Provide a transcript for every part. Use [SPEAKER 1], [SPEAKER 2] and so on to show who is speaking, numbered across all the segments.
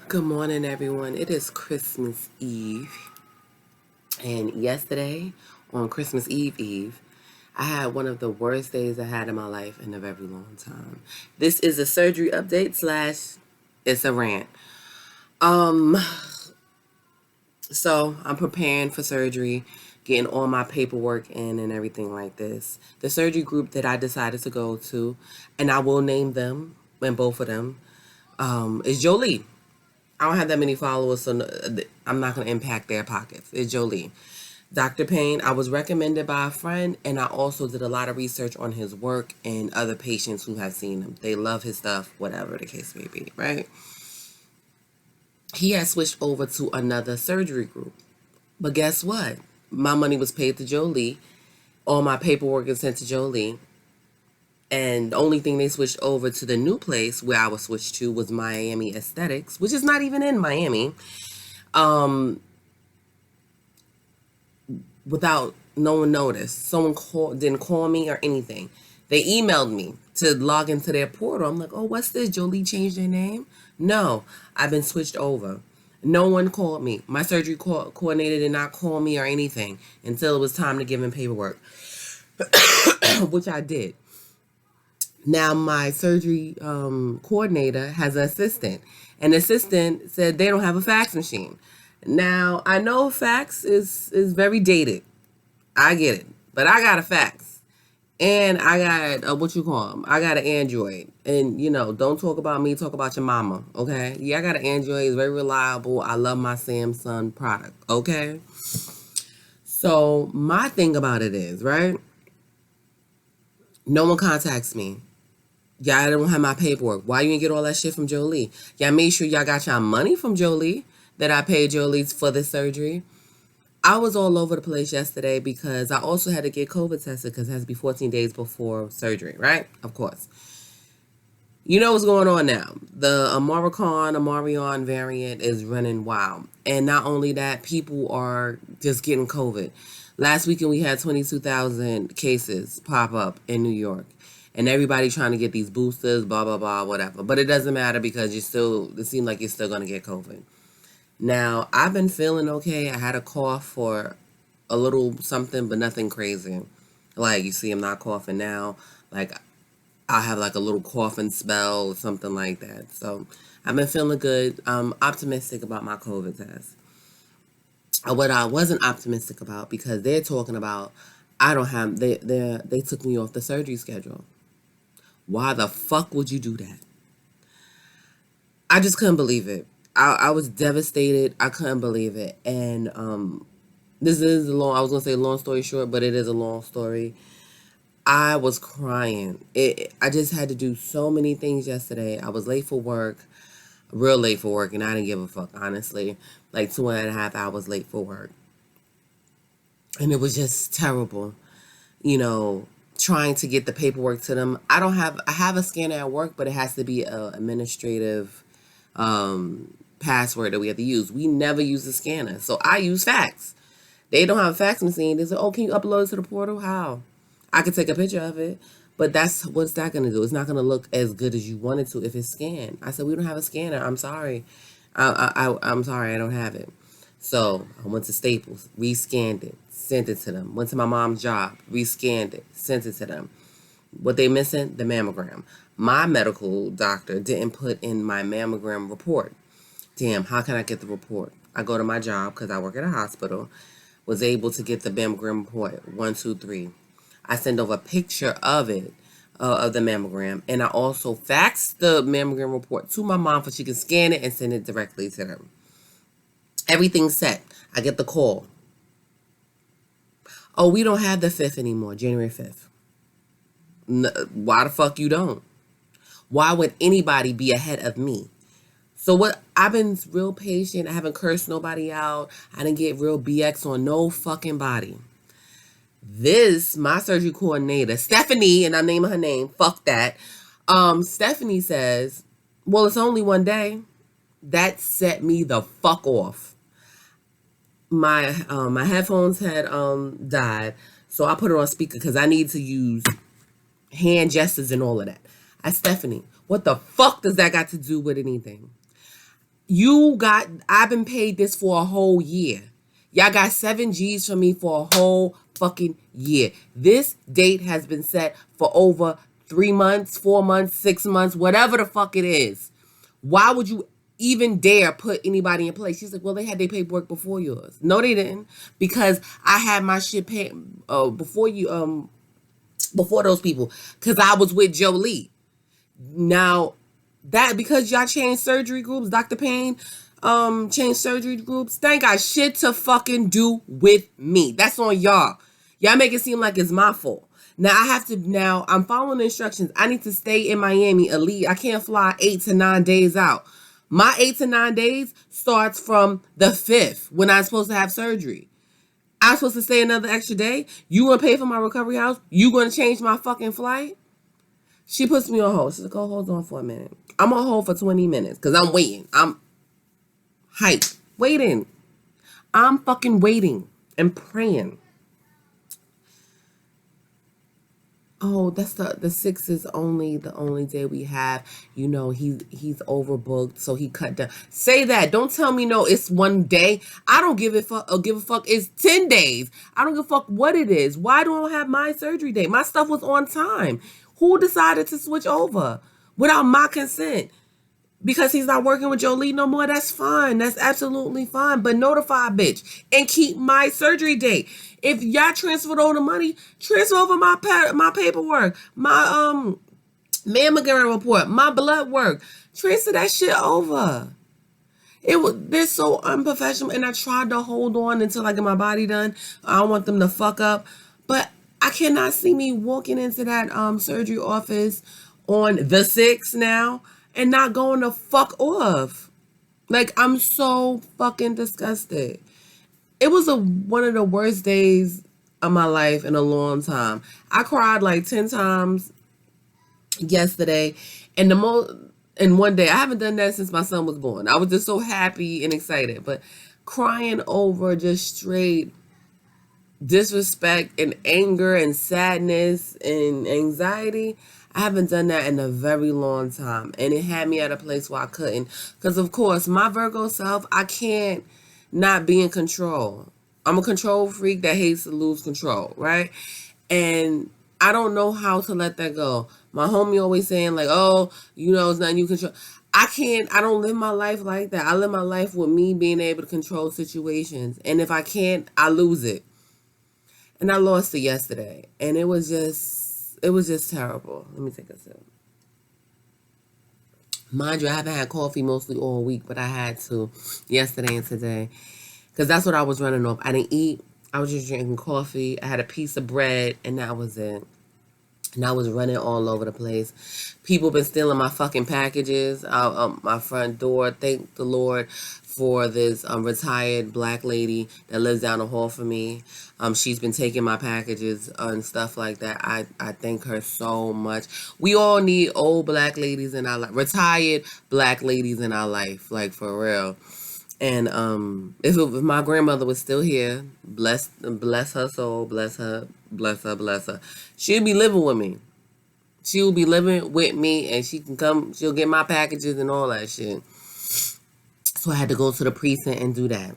[SPEAKER 1] Good morning, everyone. It is Christmas Eve. And yesterday, on Christmas Eve, I had one of the worst days I had in my life in a very long time. This is a surgery update slash it's a rant. Um, so I'm preparing for surgery, getting all my paperwork in and everything like this. The surgery group that I decided to go to, and I will name them, and both of them, is Jolie. I don't have that many followers, so I'm not going to impact their pockets. It's Jolie. Dr. Payne, I was recommended by a friend, and I also did a lot of research on his work and other patients who have seen him. They love his stuff, whatever the case may be, right? He has switched over to another surgery group. But guess what? My money was paid to Jolie. All my paperwork is sent to Jolie. And the only thing they switched over to the new place where I was switched to was Miami Aesthetics, which is not even in Miami. Without no one noticed. Someone didn't call me or anything. They emailed me to log into their portal. I'm like, oh, what's this? Jolie changed their name? No, I've been switched over. No one called me. My surgery coordinator did not call me or anything until it was time to give him paperwork, which I did. Now my surgery coordinator has an assistant. And the assistant said they don't have a fax machine. Now, I know fax is very dated. I get it. But I got a fax. And I got, what you call them? I got an Android. And, don't talk about me, talk about your mama, okay? Yeah, I got an Android. It's very reliable. I love my Samsung product, okay? So, my thing about it is, right? No one contacts me. Y'all don't have my paperwork. Why you didn't get all that shit from Jolie? Y'all made sure y'all got y'all money from Jolie that I paid Jolie for this surgery. I was all over the place yesterday because I also had to get COVID tested because it has to be 14 days before surgery, right? Of course. You know what's going on now. The Omarion variant is running wild. And not only that, people are just getting COVID. Last weekend we had 22,000 cases pop up in New York. And everybody trying to get these boosters, blah, blah, blah, whatever. But it doesn't matter because it seems like you're still going to get COVID. Now, I've been feeling okay. I had a cough for a little something, but nothing crazy. Like, you see, I'm not coughing now. Like, I have like a little coughing spell or something like that. So, I've been feeling good. I'm optimistic about my COVID test. What I wasn't optimistic about, because they're talking about, they took me off the surgery schedule. Why the fuck would you do that? I just couldn't believe it. I was devastated. I couldn't believe it. And this is I was going to say long story short, but it is a long story. I was crying. I just had to do so many things yesterday. I was late for work, real late for work, and I didn't give a fuck, honestly. Like 2.5 hours late for work. And it was just terrible. Trying to get the paperwork to them. I have a scanner at work, but it has to be an administrative password that we have to use. We never use the scanner. So I use fax. They don't have a fax machine. They say, oh, can you upload it to the portal? How? I could take a picture of it. But what's that going to do? It's not going to look as good as you want it to if it's scanned. I said, we don't have a scanner. I'm sorry. I'm sorry. I don't have it. So I went to Staples, rescanned it, sent it to them. Went to my mom's job, rescanned it, sent it to them. What they missing? The mammogram. My medical doctor didn't put in my mammogram report. Damn, how can I get the report? I go to my job because I work at a hospital. Was able to get the mammogram report. 1, 2, 3. I send over a picture of it, of the mammogram. And I also faxed the mammogram report to my mom so she can scan it and send it directly to them. Everything's set. I get the call. Oh, we don't have the 5th anymore, January 5th. Why the fuck you don't? Why would anybody be ahead of me? So I've been real patient. I haven't cursed nobody out. I didn't get real BX on no fucking body. My surgery coordinator, Stephanie, and I'm naming her name, fuck that. Stephanie says, well, it's only one day. That set me the fuck off. My headphones had died, so I put it on speaker because I need to use hand gestures and all of that. Stephanie, what the fuck does that got to do with anything? I've been paid this for a whole year. Y'all got 7 G's from me for a whole fucking year. This date has been set for over 3 months, 4 months, 6 months, whatever the fuck it is. Why would you even dare put anybody in place? She's like, well, they had their paperwork before yours. No, they didn't. Because I had my shit paid before those people. Because I was with Jolie. Now, that because y'all changed surgery groups, Dr. Payne changed surgery groups, that ain't got shit to fucking do with me. That's on y'all. Y'all make it seem like it's my fault. Now I'm following the instructions. I need to stay in Miami at least. I can't fly 8 to 9 days out. My 8 to 9 days starts from the 5th when I'm supposed to have surgery. I'm supposed to stay another extra day. You gonna pay for my recovery house? You gonna change my fucking flight? She puts me on hold. She's like, oh, hold on for a minute. I'm on hold for 20 minutes because I'm waiting. I'm hyped. Waiting. I'm fucking waiting and praying. Oh, that's the 6th is only the only day we have. You know, he's overbooked, so he cut down. Say that. Don't tell me no, it's one day. I don't give a fuck. It's 10 days. I don't give a fuck what it is. Why don't I have my surgery date? My stuff was on time. Who decided to switch over without my consent? Because he's not working with Jolie no more, that's fine. That's absolutely fine. But notify a bitch and keep my surgery date. If y'all transferred over the money, transfer over my paperwork, my mammogram report, my blood work. Transfer that shit over. They're so unprofessional, and I tried to hold on until I get my body done. I don't want them to fuck up, but I cannot see me walking into that surgery office on the 6th now and not going to fuck off. Like, I'm so fucking disgusted. It was one of the worst days of my life in a long time. I cried like 10 times yesterday, and in one day. I haven't done that since my son was born. I was just so happy and excited, but crying over just straight disrespect and anger and sadness and anxiety, I haven't done that in a very long time. And it had me at a place where I couldn't. Because, of course, my Virgo self, I can't not be in control. I'm a control freak that hates to lose control, right? And I don't know how to let that go. My homie always saying, like, oh, you know, it's nothing you control. I don't live my life like that. I live my life with me being able to control situations. And if I can't, I lose it. And I lost it yesterday. And it was just terrible. Let me take a sip. Mind you, I haven't had coffee mostly all week, but I had to yesterday and today. Because that's what I was running off. I didn't eat. I was just drinking coffee. I had a piece of bread, and that was it. And I was running all over the place. People been stealing my fucking packages out my front door. Thank the Lord for this retired black lady that lives down the hall from me. She's been taking my packages and stuff like that. I thank her so much. We all need old black ladies in our life, retired black ladies in our life, like for real. And if my grandmother was still here, bless her soul, bless her, she'll be living with me. She'll be living with me, and she'll get my packages and all that shit. So I had to go to the precinct and do that.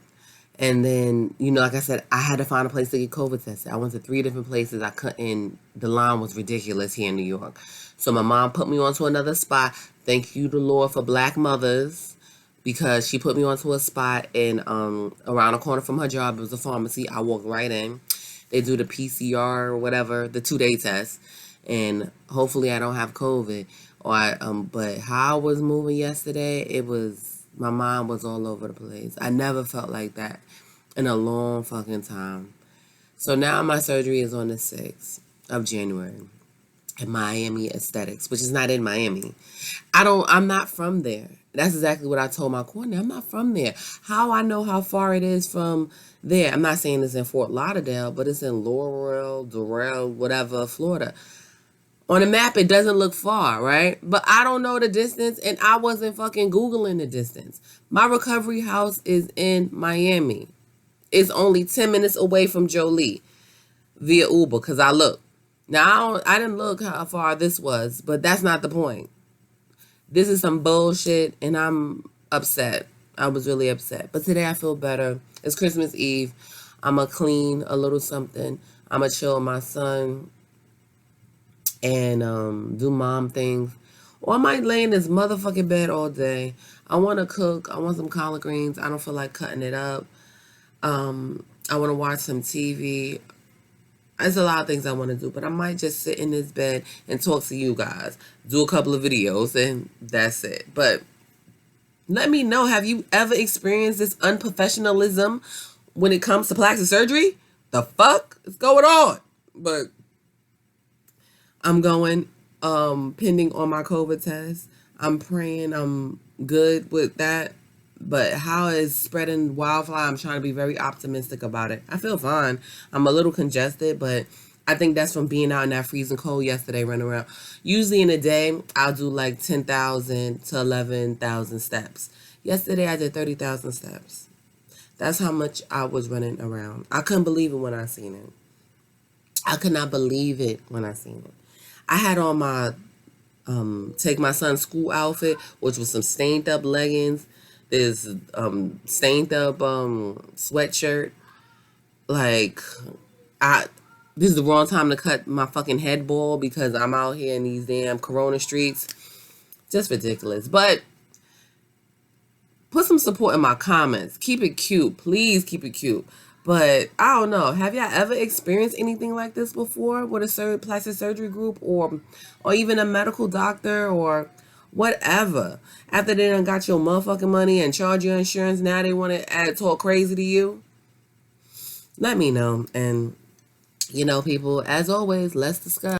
[SPEAKER 1] And then, you know, like I said, I had to find a place to get COVID tested. I went to 3 different places. I couldn't, the line was ridiculous here in New York. So my mom put me onto another spot. Thank you, the Lord, for Black mothers, because she put me onto a spot in around the corner from her job. It was a pharmacy. I walked right in. They do the PCR or whatever, the 2-day test, and hopefully I don't have COVID. But how I was moving yesterday, my mind was all over the place. I never felt like that in a long fucking time. So now my surgery is on the 6th of January at Miami Aesthetics, which is not in Miami. I'm not from there. That's exactly what I told my coordinator. I'm not from there. How I know how far it is from there? I'm not saying it's in Fort Lauderdale, but it's in Laurel, Durrell, whatever, Florida. On the map, it doesn't look far, right? But I don't know the distance, and I wasn't fucking Googling the distance. My recovery house is in Miami. It's only 10 minutes away from Jolie via Uber, because I looked. Now, I didn't look how far this was, but that's not the point. This is some bullshit, and I'm upset. I was really upset. But today I feel better. It's Christmas Eve. I'm going to clean a little something. I'm going to chill with my son and do mom things. Or I might lay in this motherfucking bed all day. I want to cook. I want some collard greens. I don't feel like cutting it up. I want to watch some TV. There's a lot of things I want to do, but I might just sit in this bed and talk to you guys. Do a couple of videos, and that's it. But let me know, have you ever experienced this unprofessionalism when it comes to plastic surgery? The fuck is going on? But I'm going, pending on my COVID test. I'm praying I'm good with that. But how is spreading wildfire? I'm trying to be very optimistic about it. I feel fine. I'm a little congested, but I think that's from being out in that freezing cold yesterday running around. Usually in a day, I'll do like 10,000 to 11,000 steps. Yesterday, I did 30,000 steps. That's how much I was running around. I couldn't believe it when I seen it. I could not believe it when I seen it. I had on my take my son's school outfit, which was some stained up leggings, this stained up sweatshirt. Like, this is the wrong time to cut my fucking head bald because I'm out here in these damn corona streets. Just ridiculous. But put some support in my comments. Keep it cute. Please keep it cute. But I don't know. Have y'all ever experienced anything like this before with a plastic surgery group or even a medical doctor or whatever? After they done got your motherfucking money and charge your insurance, now they want to talk crazy to you? Let me know. And, people, as always, let's discuss.